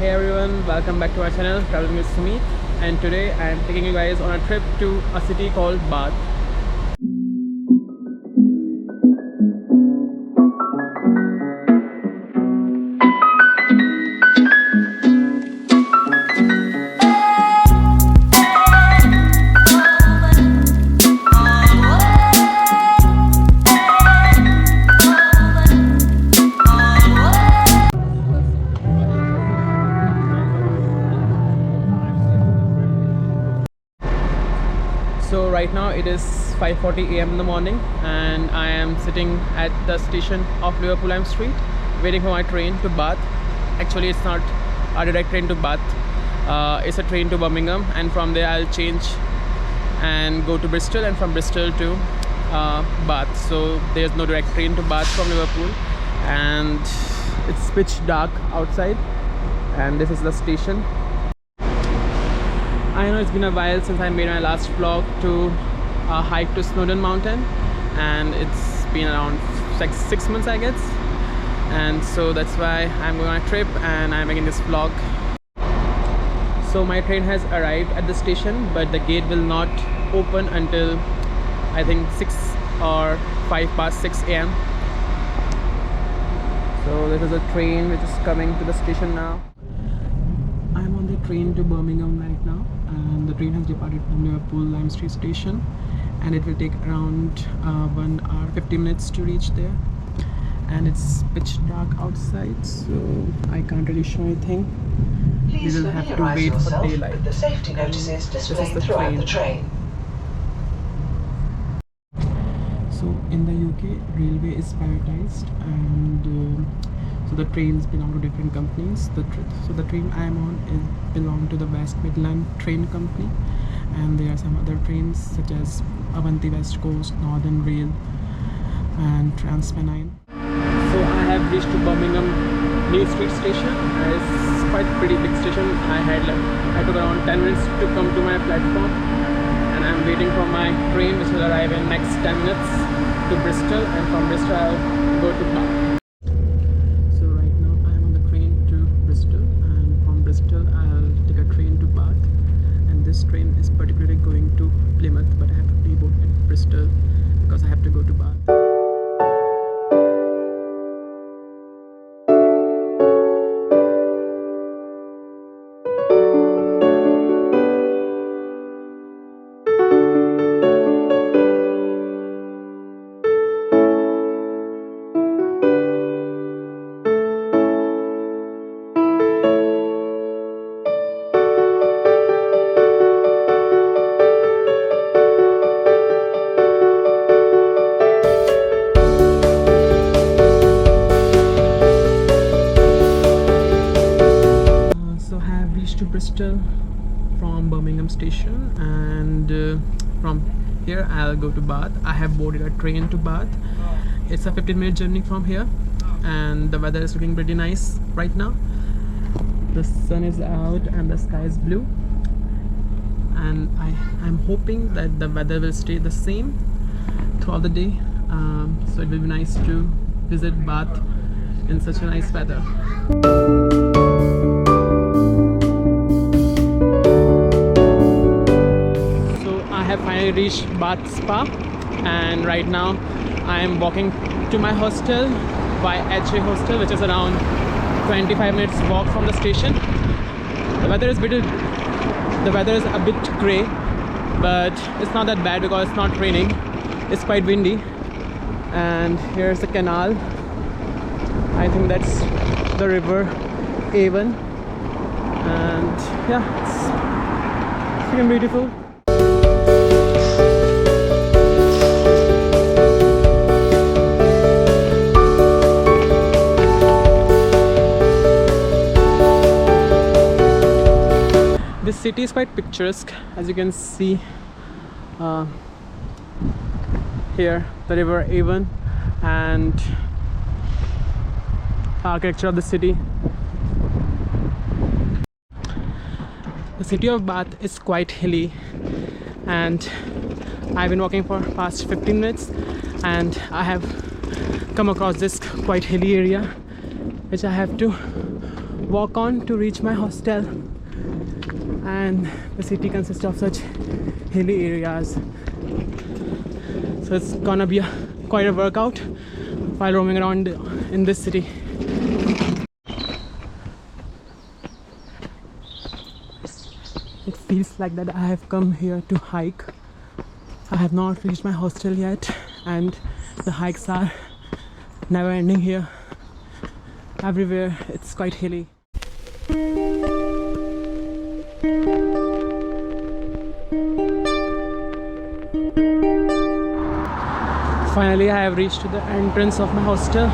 Hey everyone, welcome back to our channel Traveling with Sumit, and today I am taking you guys on a trip to a city called Bath. So right now it is 5:40 a.m. in the morning and I am sitting at the station of Liverpool Street waiting for my train to Bath. Actually it's not a direct train to Bath, it's a train to Birmingham, and from there I'll change and go to Bristol, and from Bristol to Bath. So there's no direct train to Bath from Liverpool, and it's pitch dark outside, and this is the station. I know it's been a while since I made my last vlog to hike to Snowdon Mountain, and it's been around 6 months I guess, and so that's why I'm going on a trip and I'm making this vlog. So my train has arrived at the station, but the gate will not open until I think 6 or 5:06 a.m. So this is a train which is coming to the station now. I'm on the train to Birmingham right now, and the train has departed from Liverpool Lime Street station, and it will take around 1 hour 50 minutes to reach there, and it's pitch dark outside, so I can't really show anything. We will have to wait for daylight. The safety notices displayed throughout the train. So in the UK, railway is privatized, and so the trains belong to different companies. So the train I am on belong to the West Midland Train Company, and there are some other trains such as Avanti West Coast, Northern Rail, and Transpennine. So I have reached to Birmingham New Street Station. It's quite a pretty big station. I took around 10 minutes to come to my platform, and I'm waiting for my train, which will arrive in next 10 minutes to Bristol, and from Bristol I'll go to Bath. This train is particularly going to Plymouth, but I have to deboard at Bristol because I have to go to Bath. To Bristol from Birmingham station, and from here I'll go to Bath. I have boarded a train to Bath. It's a 15-minute journey from here, and the weather is looking pretty nice right now. The sun is out and the sky is blue, and I'm hoping that the weather will stay the same throughout the day, so it will be nice to visit Bath in such a nice weather. I have finally reached Bath Spa, and right now I am walking to my hostel by HA Hostel, which is around 25 minutes walk from the station. The weather is a bit grey, but it's not that bad because it's not raining. It's quite windy, and here's the canal. I think that's the river Avon, and yeah, it's looking beautiful. This city is quite picturesque, as you can see here, the river Avon, and the architecture of the city. The city of Bath is quite hilly, and I've been walking for past 15 minutes, and I have come across this quite hilly area which I have to walk on to reach my hostel. And the city consists of such hilly areas, so it's gonna be quite a workout while roaming around in this city. It feels like that I have come here to hike. I have not reached my hostel yet, and the hikes are never ending here. Everywhere it's quite hilly. Finally, I have reached the entrance of my hostel.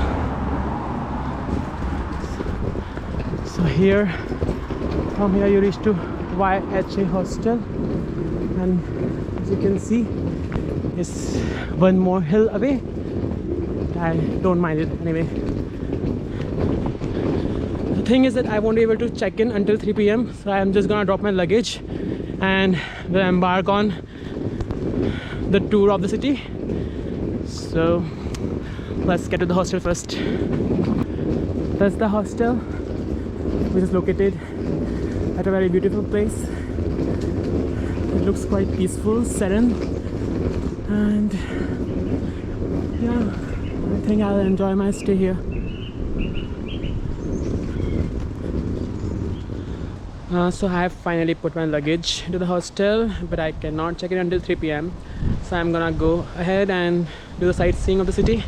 So here, from here you reach to YHA hostel, and as you can see, it's one more hill away. I don't mind it anyway. The thing is that I won't be able to check in until 3 p.m. so I'm just gonna drop my luggage and we'll embark on the tour of the city. So let's get to the hostel first. That's the hostel, which is located at a very beautiful place. It looks quite peaceful, serene, and yeah, I think I'll enjoy my stay here. So I have finally put my luggage into the hostel, but I cannot check it until 3 p.m. So I'm gonna go ahead and do the sightseeing of the city.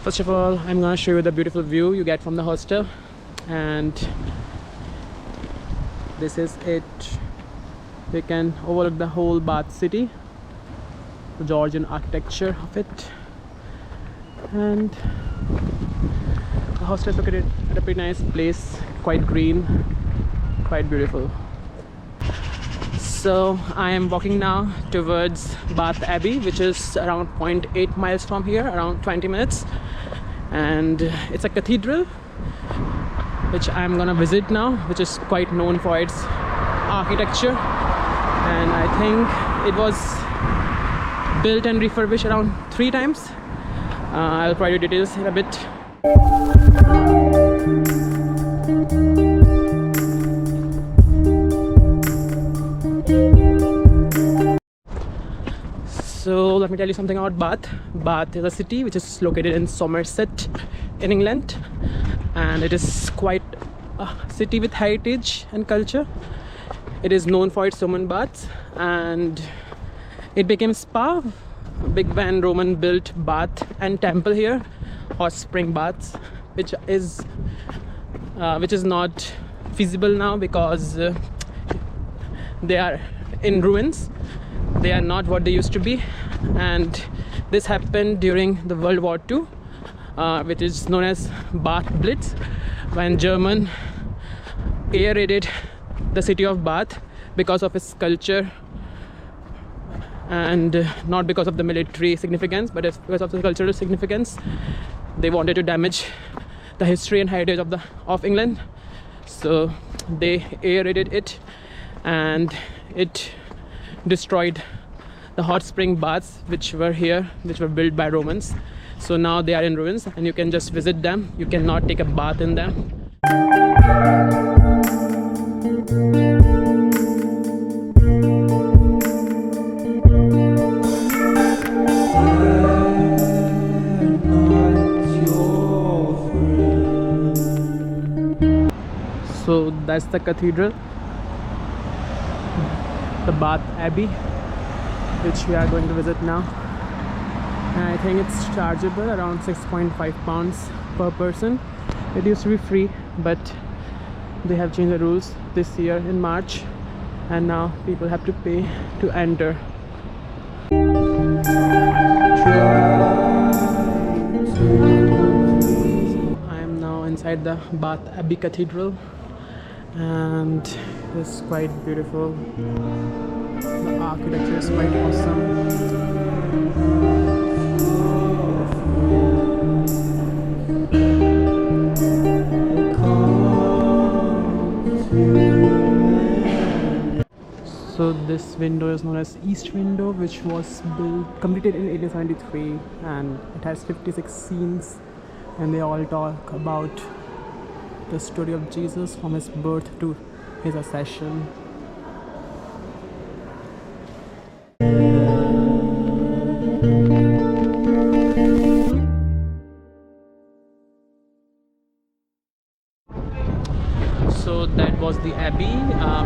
First of all, I'm gonna show you the beautiful view you get from the hostel, and this is it. You can overlook the whole Bath city, the Georgian architecture of it, and the hostel is located at a pretty nice place, quite green, quite beautiful. So I am walking now towards Bath Abbey, which is around 0.8 miles from here, around 20 minutes, and it's a cathedral which I'm gonna visit now, which is quite known for its architecture, and I think it was built and refurbished around 3 times. I'll provide you details in a bit. So let me tell you something about Bath. Bath is a city which is located in Somerset in England, and it is quite a city with heritage and culture. It is known for its Roman baths, and it became spa big when Roman built bath and temple here, hot spring baths, which is not feasible now because they are in ruins. They are not what they used to be, and this happened during the World War II, which is known as Bath Blitz, when German air raided the city of Bath because of its culture, and not because of the military significance, but because of the cultural significance. They wanted to damage the history and heritage of England, so they air raided it, and it destroyed the hot spring baths which were here, which were built by Romans. So now they are in ruins, and you can just visit them. You cannot take a bath in them. So that's the cathedral, the Bath Abbey, which we are going to visit now. And I think it's chargeable around 6.5 pounds per person. It used to be free, but they have changed the rules this year in March, and now people have to pay to enter. I am now inside the Bath Abbey Cathedral, and it's quite beautiful. The architecture is quite awesome. So this window is known as East Window, which was completed in 1873, and it has 56 scenes, and they all talk about the story of Jesus from his birth to his ascension. So that was the abbey,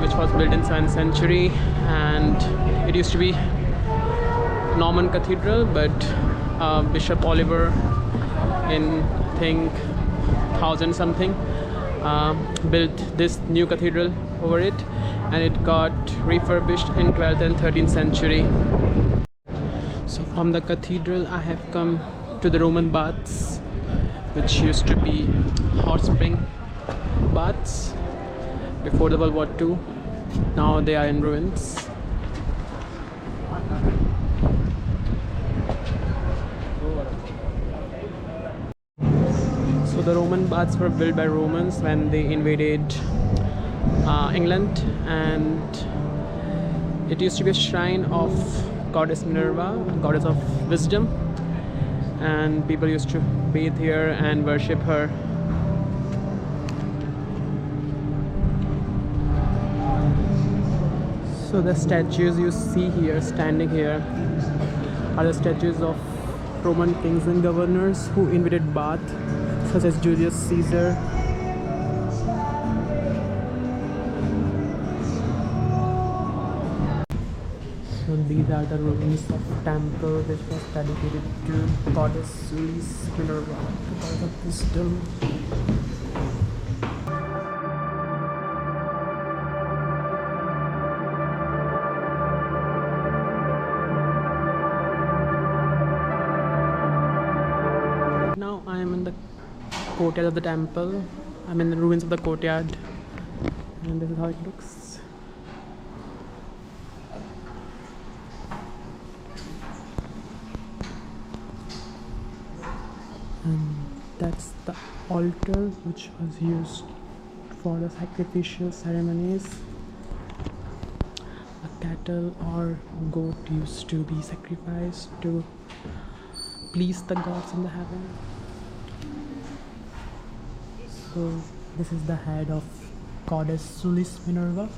which was built in 7th century, and it used to be Norman cathedral, but Bishop Oliver in I think 1000 something built this new cathedral over it, and it got refurbished in 12th and 13th century. So from the cathedral I have come to the Roman baths, which used to be hot spring baths before the World War II. Now they are in ruins. So the Roman baths were built by Romans when they invaded England, and it used to be a shrine of goddess Minerva, goddess of wisdom, and people used to bathe here and worship her. So the statues you see here, standing here, are the statues of Roman kings and governors who invaded Bath, such as Julius Caesar. So these are the ruins of temple which was dedicated to goddess Sulis Minerva, the goddess of wisdom. Now I am in the courtyard of the temple. I'm in the ruins of the courtyard, and this is how it looks. And that's the altar which was used for the sacrificial ceremonies. A cattle or goat used to be sacrificed to please the gods in the heaven. So this is the head of goddess Sulis Minerva,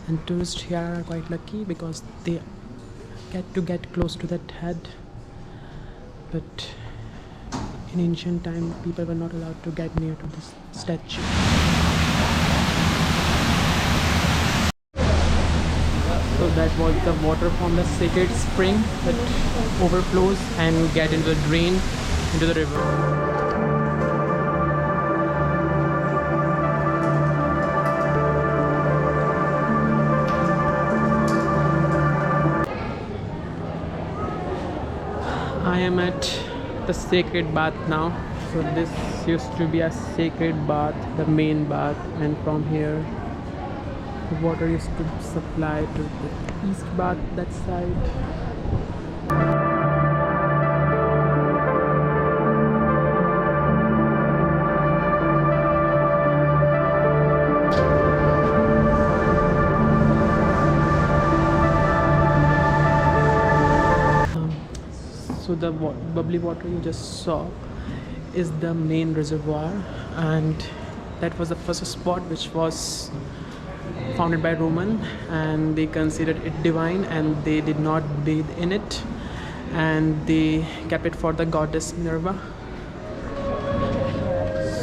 and tourists here are quite lucky because they get close to that head, but in ancient time people were not allowed to get near to this statue. So that was the water from the sacred spring that overflows and get into the drain into the river. I am at the sacred bath now. So this used to be a sacred bath, the main bath, and from here the water used to supply to the east bath, that side. So the bubbly water you just saw is the main reservoir, and that was the first spot which was founded by Roman, and they considered it divine and they did not bathe in it, and they kept it for the goddess Minerva.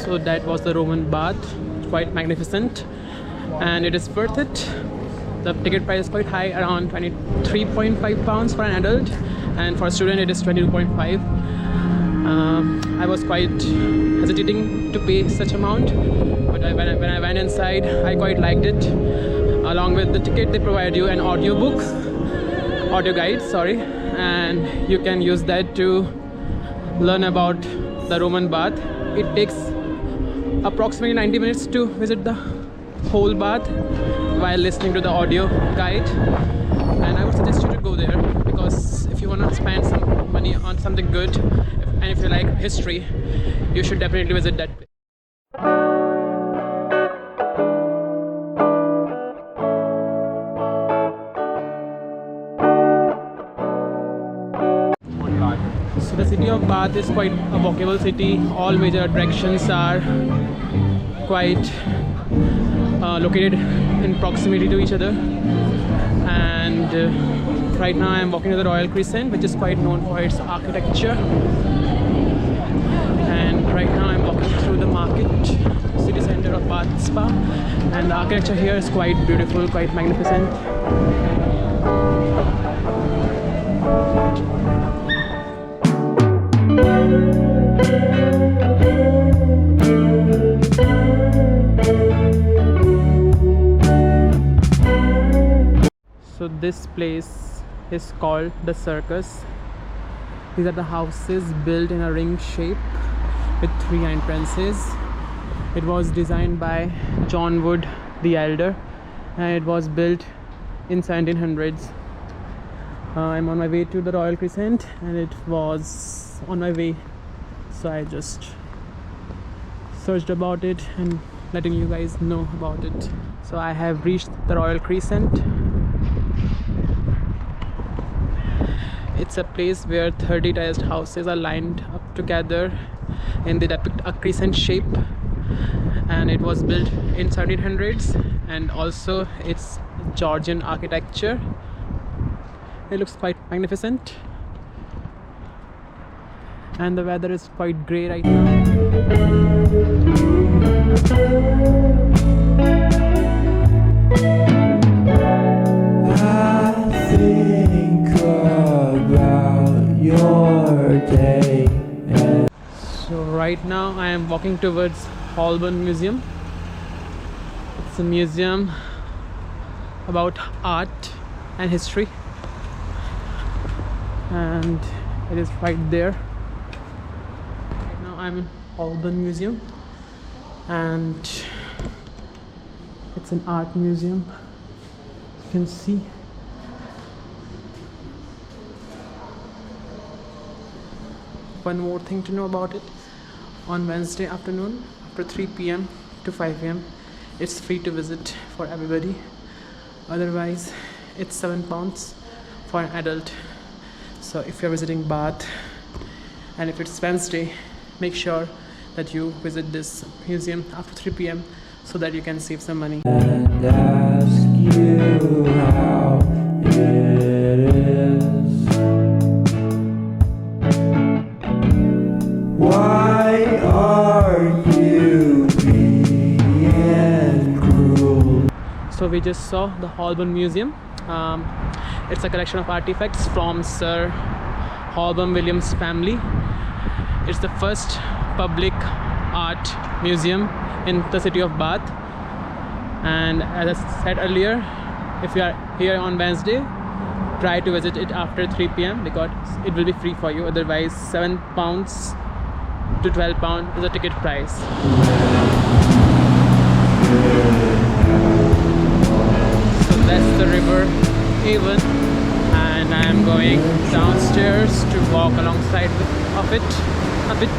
So that was the Roman bath, quite magnificent, and it is worth it. The ticket price is quite high, around 23.5 pounds for an adult, and for a student it is 22.5. I was quite hesitating to pay such amount, but when I went inside I quite liked it. Along with the ticket they provide you an audio guide, and you can use that to learn about the Roman bath. It takes approximately 90 minutes to visit the whole bath while listening to the audio guide, and I would suggest you to go there, because if you want to spend some money on something good, and if you like history, you should definitely visit that place. So the city of of Bath is quite a walkable city. All major attractions are quite located in proximity to each other. And right now I am walking to the Royal Crescent, which is quite known for its architecture. And right now I'm walking through the market, city center of Bath Spa, and the architecture here is quite beautiful, quite magnificent. So this place is called the Circus. These are the houses built in a ring shape with 3 entrances. It was designed by John Wood the Elder, and it was built in 1700s. I'm on my way to the Royal Crescent, and it was on my way, so I just searched about it and letting you guys know about it. So I have reached the Royal Crescent. It's a place where 30 terraced houses are lined up together and they depict a crescent shape, and it was built in 1700s, and also it's Georgian architecture. It looks quite magnificent, and the weather is quite grey right now. Your day. So right now I am walking towards Holborn Museum. It's a museum about art and history, and it is right there. Right now I'm in Holborn Museum, and it's an art museum. You can see. One more thing to know about it: on Wednesday afternoon after 3 p.m. to 5 p.m. it's free to visit for everybody. Otherwise it's £7 for an adult. So if you're visiting Bath and if it's Wednesday, make sure that you visit this museum after 3 p.m. so that you can save some money. And ask you how it is. Why are you being cruel? So we just saw the Holborn Museum. It's a collection of artifacts from Sir Holborn Williams' family. It's the first public art museum in the city of Bath. And as I said earlier, if you are here on Wednesday, try to visit it after 3 p.m. because it will be free for you. Otherwise £7 to £12 is the ticket price. So that's the river Avon, and I am going downstairs to walk alongside of it a bit.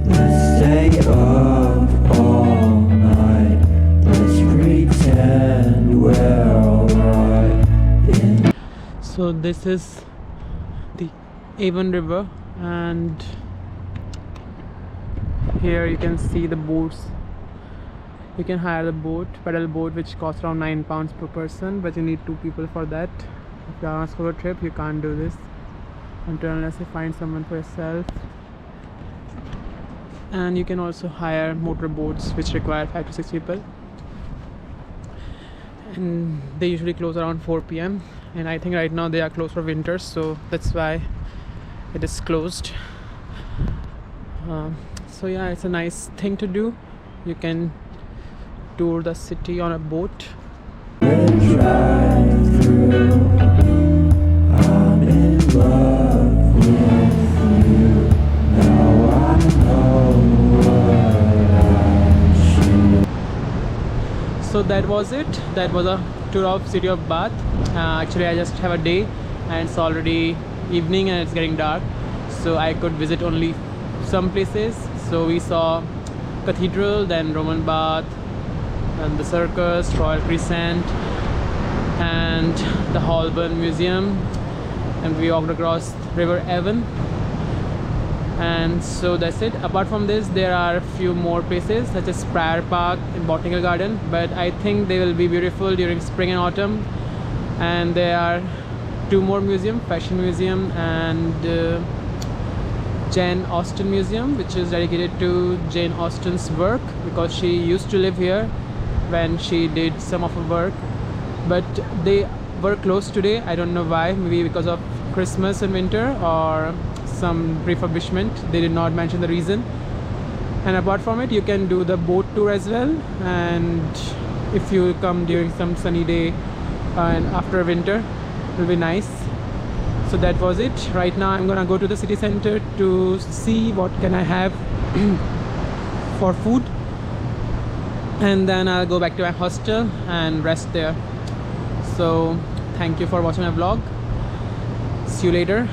Let's stay up all night. Let's pretend we're alright. So this is the Avon River, and here you can see the boats. You can hire the boat, pedal boat, which costs around £9 per person, but you need 2 people for that. If you are on a solo trip, you can't do this unless you find someone for yourself. And you can also hire motor boats which require 5 to 6 people, and they usually close around 4 p.m. and I think right now they are closed for winter, so that's why it is closed. So yeah, it's a nice thing to do. You can tour the city on a boat. So that was it. That was a tour of city of Bath. Actually I just have a day and it's already evening and it's getting dark, so I could visit only some places. So we saw Cathedral, then Roman Bath, and the Circus, Royal Crescent, and the Holborn Museum. and we walked across River Avon. And so that's it. Apart from this, there are a few more places such as Prior Park and Botanical Garden, but I think they will be beautiful during spring and autumn. And there are two more museums, Fashion Museum and Jane Austen Museum, which is dedicated to Jane Austen's work, because she used to live here when she did some of her work, but they were closed today. I don't know why, maybe because of Christmas and winter or some refurbishment. They did not mention the reason. And apart from it, you can do the boat tour as well, and if you come during some sunny day and after winter, it will be nice. So that was it. Right now I'm gonna go to the city center to see what can I have for food, and then I'll go back to my hostel and rest there. So thank you for watching my vlog. See you later.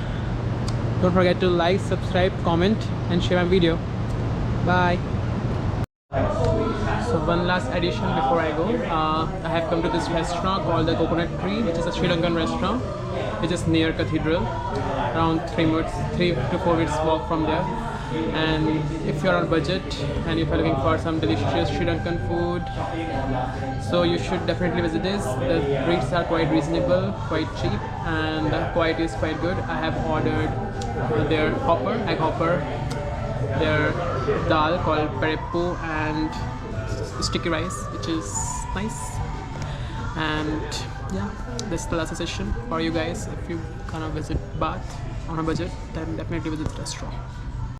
Don't forget to like, subscribe, comment and share my video. Bye. So one last addition before I go. I have come to this restaurant called the Coconut Tree, which is a Sri Lankan restaurant, which is near Cathedral, around 3 to 4 minutes walk from there. And if you're on budget and if you're looking for some delicious Sri Lankan food, so you should definitely visit this. The rates are quite reasonable, quite cheap, and the quality is quite good. I have ordered their egg hopper, their dal called pereppu, and sticky rice, which is nice. And yeah, this is the last session for you guys. If you kind of visit Bath on a budget, then definitely visit the restaurant.